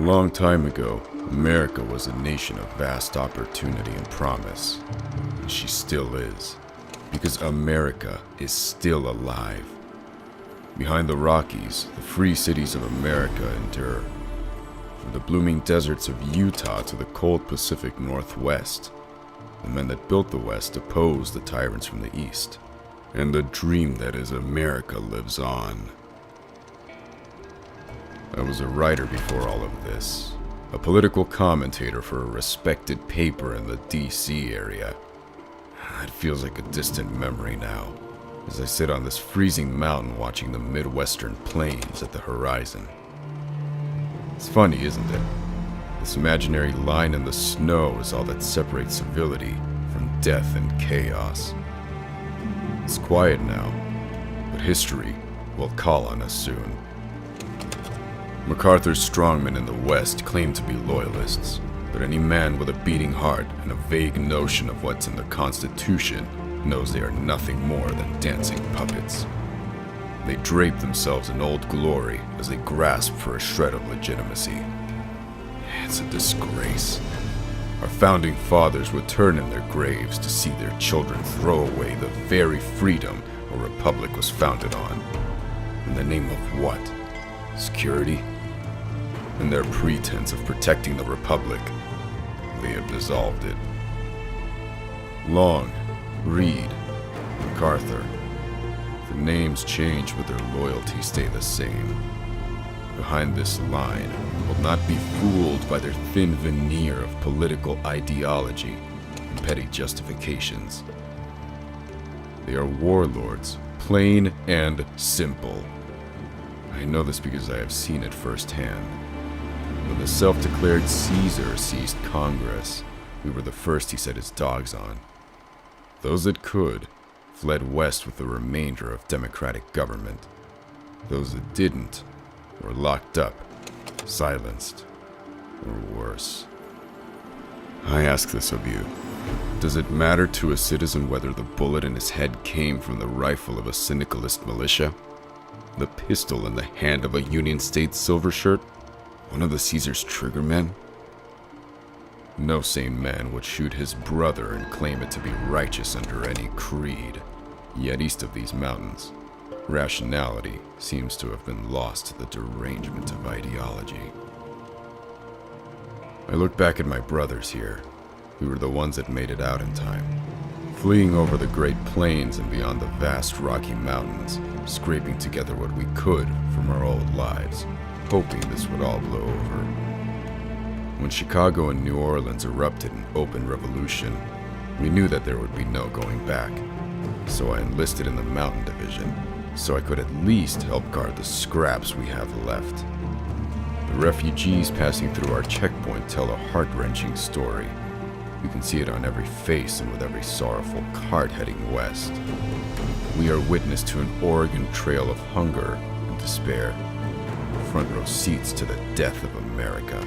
long time ago, America was a nation of vast opportunity and promise. And she still is. Because America is still alive. Behind the Rockies, the free cities of America endure. From the blooming deserts of Utah to the cold Pacific Northwest, the men that built the West opposed the tyrants from the East. And the dream that is America lives on. I was a writer before all of this. A political commentator for a respected paper in the D.C. area. It feels like a distant memory now, as I sit on this freezing mountain watching the Midwestern plains at the horizon. It's funny, isn't it? This imaginary line in the snow is all that separates civility from death and chaos. It's quiet now, but history will call on us soon. MacArthur's strongmen in the West claim to be loyalists, but any man with a beating heart and a vague notion of what's in the Constitution knows they are nothing more than dancing puppets. They drape themselves in old glory as they grasp for a shred of legitimacy. It's a disgrace. Our founding fathers would turn in their graves to see their children throw away the very freedom a republic was founded on. In the name of what? Security? In their pretense of protecting the republic, they have dissolved it. Long, Reed, MacArthur. The names change, but their loyalties stay the same. Behind this line will not be fooled by their thin veneer of political ideology and petty justifications. They are warlords, plain and simple. I know this because I have seen it firsthand. When the self-declared Caesar seized Congress, we were the first he set his dogs on. Those that could fled west with the remainder of democratic government. Those that didn't were locked up, silenced, or worse. I ask this of you. Does it matter to a citizen whether the bullet in his head came from the rifle of a syndicalist militia? The pistol in the hand of a Union State silvershirt? One of the Caesar's triggermen? No sane man would shoot his brother and claim it to be righteous under any creed. Yet east of these mountains, rationality seems to have been lost to the derangement of ideology. I look back at my brothers here, who were the ones that made it out in time, fleeing over the Great Plains and beyond the vast Rocky Mountains, scraping together what we could from our old lives, hoping this would all blow over. When Chicago and New Orleans erupted in open revolution, we knew that there would be no going back. So I enlisted in the Mountain Division, so I could at least help guard the scraps we have left. The refugees passing through our checkpoint tell a heart-wrenching story. You can see it on every face and with every sorrowful cart heading west. We are witness to an Oregon Trail of hunger and despair. Front row seats to the death of America.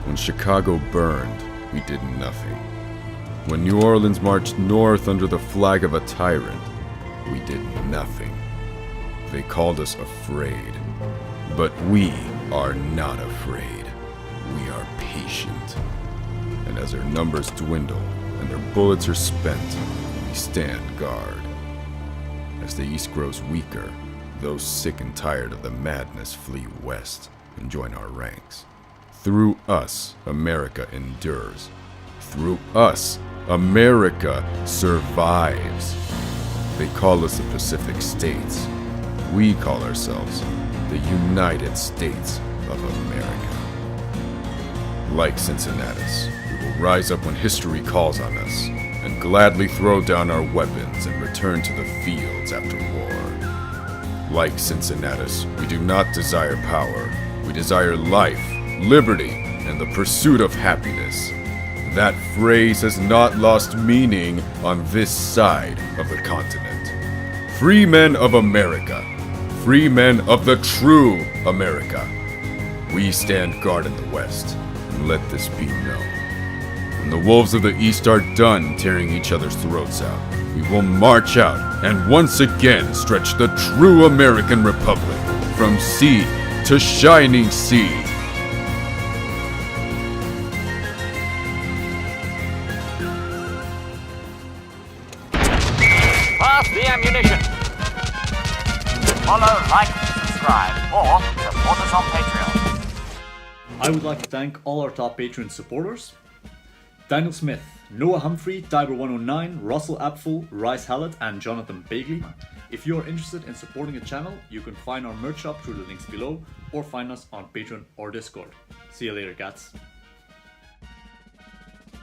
When Chicago burned, we did nothing. When New Orleans marched north under the flag of a tyrant, we did nothing. They called us afraid. But we are not afraid. We are patient. And as our numbers dwindle and their bullets are spent, we stand guard. As the East grows weaker, those sick and tired of the madness flee west and join our ranks. Through us, America endures. Through us, America survives. They call us the Pacific States. We call ourselves the United States of America. Like Cincinnatus, we will rise up when history calls on us and gladly throw down our weapons and return to the fields after war. Like Cincinnatus, we do not desire power. We desire life, liberty, and the pursuit of happiness. That phrase has not lost meaning on this side of the continent. Free men of America. Free men of the true America. We stand guard in the West, and let this be known. When the wolves of the East are done tearing each other's throats out, we will march out and once again stretch the true American Republic from sea to shining sea. us the ammunition. Follow, like, subscribe, or support us on Patreon. I would like to thank all our top Patreon supporters: Daniel Smith, Noah Humphrey, Tiber109, Russell Apfel, Rice Hallett, and Jonathan Bagley. If you are interested in supporting the channel, you can find our merch shop through the links below, or find us on Patreon or Discord. See you later, cats.